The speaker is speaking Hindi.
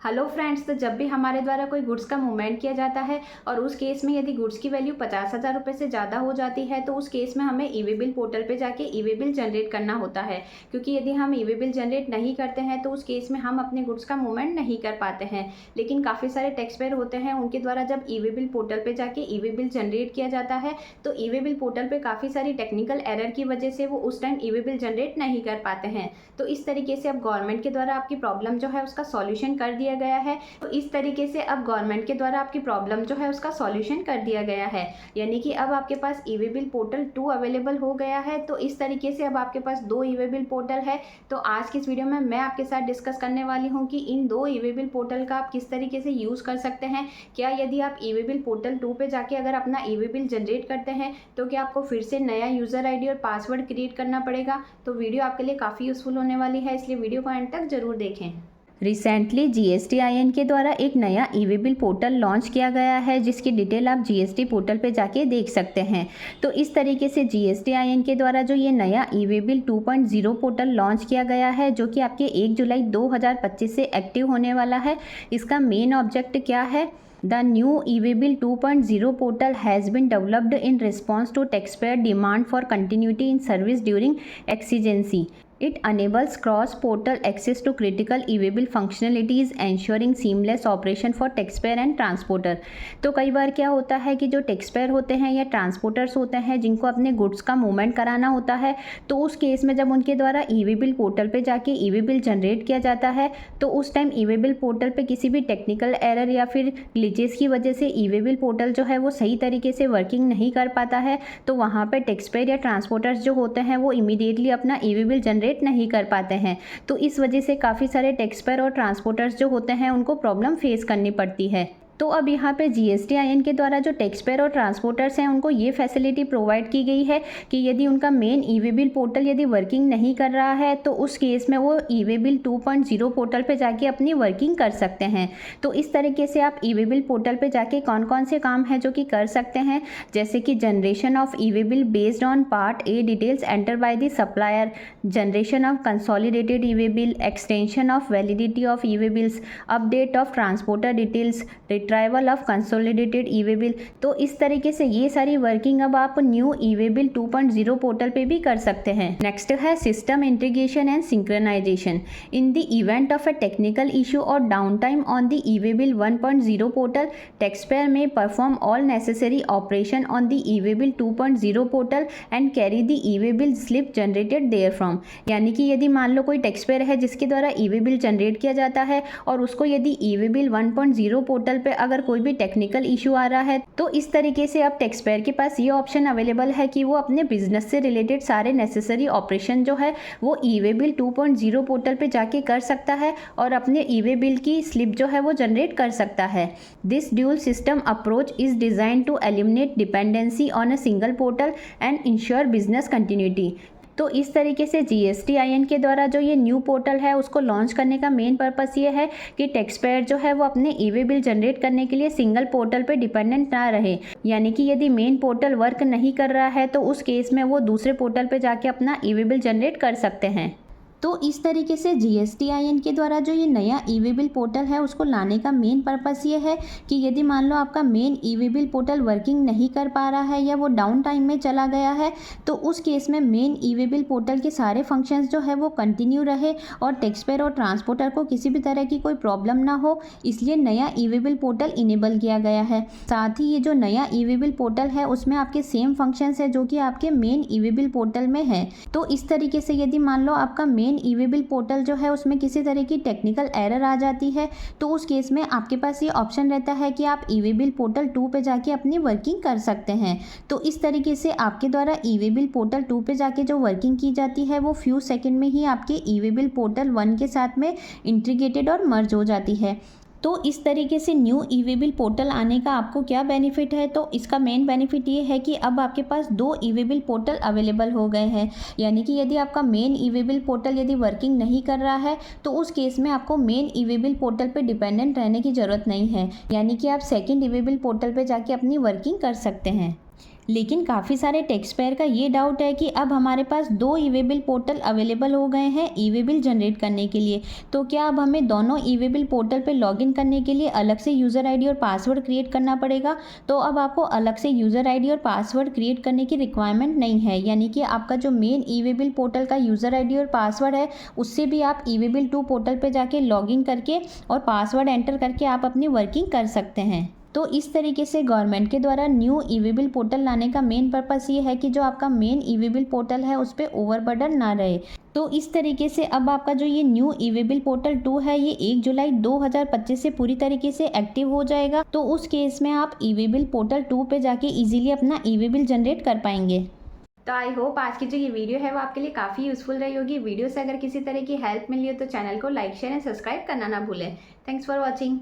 हेलो फ्रेंड्स, तो जब भी हमारे द्वारा कोई गुड्स का मूवमेंट किया जाता है और उस केस में यदि गुड्स की वैल्यू 50,000 रुपये से ज़्यादा हो जाती है तो उस केस में हमें ई वे बिल पोर्टल पे जाके ई वे बिल जनरेट करना होता है। क्योंकि यदि हम ई वे बिल जनरेट नहीं करते हैं तो उस केस में हम अपने गुड्स का मूवमेंट नहीं कर पाते हैं। लेकिन काफ़ी सारे टैक्स पेयर होते हैं, उनके द्वारा जब ई वे बिल पोर्टल पर जाके ई वे बिल जनरेट किया जाता है तो ई वे बिल पोर्टल पर काफ़ी सारी टेक्निकल एरर की वजह से वो उस टाइम ई वे बिल जनरेट नहीं कर पाते हैं। तो इस तरीके से अब गवर्नमेंट के द्वारा आपकी प्रॉब्लम जो है उसका सॉल्यूशन कर दिया गया है। तो इस तरीके से अब गवर्नमेंट के द्वारा आपकी प्रॉब्लम जो है उसका सॉल्यूशन कर दिया गया है, यानी कि अब आपके पास ई वे बिल पोर्टल 2 अवेलेबल हो गया है। तो इस तरीके से अब आपके पास 2 ई वे बिल पोर्टल है। तो आज की इस वीडियो में मैं आपके साथ डिस्कस करने वाली हूँ कि इन 2 ई वे बिल पोर्टल का आप किस तरीके से यूज़ कर सकते हैं। क्या यदि आप ई वे बिल पोर्टल 2 पे जाके अगर अपना ई वे बिल जनरेट करते हैं तो क्या आपको फिर से नया यूज़र आई डी और पासवर्ड क्रिएट करना पड़ेगा। तो वीडियो आपके लिए काफ़ी यूज़फुल होने वाली है, इसलिए वीडियो को एंड तक जरूर देखें। रिसेंटली GSTIN के द्वारा एक नया ई वे बिल पोर्टल लॉन्च किया गया है, जिसकी डिटेल आप GST पोर्टल पे जाके देख सकते हैं। तो इस तरीके से GSTIN के द्वारा जो ये नया ई वे बिल 2.0 पोर्टल लॉन्च किया गया है, जो कि आपके 1 जुलाई 2025 से एक्टिव होने वाला है। इसका मेन ऑब्जेक्ट क्या है? The new e-way-bill 2.0 portal has been developed in response to taxpayer demand for continuity in service during exigency. It enables cross-portal access to critical e-way-bill functionalities, ensuring seamless operation for taxpayer and transporter. तो कई बार क्या होता है कि जो टैक्सपेयर होते हैं या ट्रांसपोर्टर्स होते हैं जिनको अपने गुड्स का मूवमेंट कराना होता है, तो उस केस में जब उनके द्वारा ई-वे बिल पोर्टल पे जाके ई-वे बिल जनरेट किया जाता है तो उस टाइम ई-वे बिल पोर्टल पे किसी भी टेक्निकल एरर या फिर ग्लिचेस की वजह से ई-वे बिल पोर्टल जो है वो सही तरीके से वर्किंग नहीं कर पाता है। तो वहाँ पे टैक्सपेयर या ट्रांसपोर्टर्स जो होते हैं वो इमीडिएटली अपना ई-वे बिल जनरेट नहीं कर पाते हैं। तो इस वजह से काफ़ी सारे टैक्सपेयर और ट्रांसपोर्टर्स जो होते हैं उनको प्रॉब्लम फेस करनी पड़ती है। तो अब यहाँ पे GSTIN के द्वारा जो टैक्सपेयर और ट्रांसपोर्टर्स हैं उनको ये फैसिलिटी प्रोवाइड की गई है कि यदि उनका मेन ई वे बिल पोर्टल यदि वर्किंग नहीं कर रहा है तो उस केस में वो ई वे बिल 2.0 पोर्टल पे जाके अपनी वर्किंग कर सकते हैं। तो इस तरीके से आप ई वे बिल पोर्टल पे जाके कौन कौन से काम हैं जो कि कर सकते हैं, जैसे कि generation of E way bill based on part A details enter by the supplier, generation of consolidated E way bill, extension of validity of E way bills, update of transporter details, retrieval of consolidated E way bill. तो इस तरीके से ये सारी वर्किंग अब आप new E way bill 2.0 portal पे भी कर सकते हैं। नेक्स्ट है system integration and synchronisation. In the event of a technical issue और down time on the e way bill 1.0 portal, taxpayer में perform all necessary operation on the e way bill 2.0 portal and carry the e way bill slip generated therefrom. यानी कि यदि मान लो कोई टैक्सपेयर है जिसके द्वारा ई वे बिल जनरेट किया जाता है और उसको यदि ई वे बिल 1.0 पोर्टल पे अगर कोई भी टेक्निकल इशू आ रहा है तो इस तरीके से अब टैक्सपेयर के पास ये ऑप्शन अवेलेबल है कि वो अपने बिजनेस से रिलेटेड सारे नेसेसरी ऑपरेशन जो है वो ई वे बिल 2.0 पोर्टल पे जाके कर सकता है और अपने ई वे बिल की स्लिप जो है वो जनरेट कर सकता है। This dual system approach is design to eliminate dependency on a single portal and ensure business continuity. तो इस तरीके से GSTIN के द्वारा जो ये न्यू पोर्टल है उसको लॉन्च करने का मेन पर्पस ये है कि टैक्सपेयर जो है वो अपने ई वे बिल जनरेट करने के लिए सिंगल पोर्टल पे डिपेंडेंट ना रहे। यानी कि यदि मेन पोर्टल वर्क नहीं कर रहा है तो उस केस में वो दूसरे पोर्टल पे जाके अपना ई वे बिल जनरेट कर सकते हैं। तो इस तरीके से GSTIN के द्वारा जो ये नया ई वे बिल पोर्टल है उसको लाने का मेन पर्पस ये है कि यदि मान लो आपका मेन ई वे बिल पोर्टल वर्किंग नहीं कर पा रहा है या वो डाउन टाइम में चला गया है तो उस केस में मेन ई वे बिल पोर्टल के सारे फंक्शंस जो है वो कंटिन्यू रहे और टैक्सपेयर और ट्रांसपोर्टर को किसी भी तरह की कोई प्रॉब्लम ना हो, इसलिए नया ई वे बिल पोर्टल इनेबल किया गया है। साथ ही ये जो नया ई वे बिल पोर्टल है उसमें आपके सेम फंक्शंस है जो कि आपके मेन ई वे बिल पोर्टल में है। तो इस तरीके से यदि मान लो आपका मेन ई वे बिल पोर्टल जो है उसमें किसी तरह की टेक्निकल एरर आ जाती है तो उस केस में आपके पास ये ऑप्शन रहता है कि आप ई वे बिल पोर्टल 2 पे जाके अपनी वर्किंग कर सकते हैं। तो इस तरीके से आपके द्वारा ई वे बिल पोर्टल 2 पे जाके जो वर्किंग की जाती है वो फ्यू सेकंड में ही आपके ई वे बिल पोर्टल 1 के साथ में इंटीग्रेटेड और मर्ज हो जाती है। तो इस तरीके से new E way bill portal आने का आपको क्या बेनिफिट है? तो इसका मेन बेनिफिट ये है कि अब आपके पास 2 ई वे बिल पोर्टल अवेलेबल हो गए हैं। यानी कि यदि आपका मेन ई वे बिल पोर्टल यदि वर्किंग नहीं कर रहा है तो उस केस में आपको मेन ई वे बिल पोर्टल पे डिपेंडेंट रहने की ज़रूरत नहीं है। यानी कि आप सेकंड ई वे बिल पोर्टल पे जाके अपनी वर्किंग कर सकते हैं। लेकिन काफ़ी सारे टैक्स पेयर का ये डाउट है कि अब हमारे पास 2 ई वे बिल पोर्टल अवेलेबल हो गए हैं ई वे बिल जनरेट करने के लिए, तो क्या अब हमें दोनों ई वे बिल पोर्टल पे लॉगिन करने के लिए अलग से यूज़र आईडी और पासवर्ड क्रिएट करना पड़ेगा? तो अब आपको अलग से यूज़र आईडी और पासवर्ड क्रिएट करने की रिक्वायरमेंट नहीं है, यानी कि आपका जो मेन ई वे बिल पोर्टल का यूज़र आईडी और पासवर्ड है उससे भी आप ई वे बिल 2 पोर्टल पर जाके लॉगिन करके और पासवर्ड एंटर करके आप अपनी वर्किंग कर सकते हैं। तो इस तरीके से गवर्नमेंट के द्वारा new E way bill portal लाने का मेन पर्पस ये है कि जो आपका मेन ई वे बिल पोर्टल है उस पर ओवरबर्डन ना रहे। तो इस तरीके से अब आपका जो ये new E way bill portal 2 है ये 1 जुलाई 2025 से पूरी तरीके से एक्टिव हो जाएगा। तो उस केस में आप ई वे बिल पोर्टल 2 पे जाके इजीली अपना ई वे बिल जनरेट कर पाएंगे। तो आई होप आज की जो ये वीडियो है वो आपके लिए काफ़ी यूज़फुल रही होगी। वीडियो से अगर किसी तरह की हेल्प मिली हो तो चैनल को लाइक शेयर एंड सब्सक्राइब करना ना भूलें। Thanks for watching.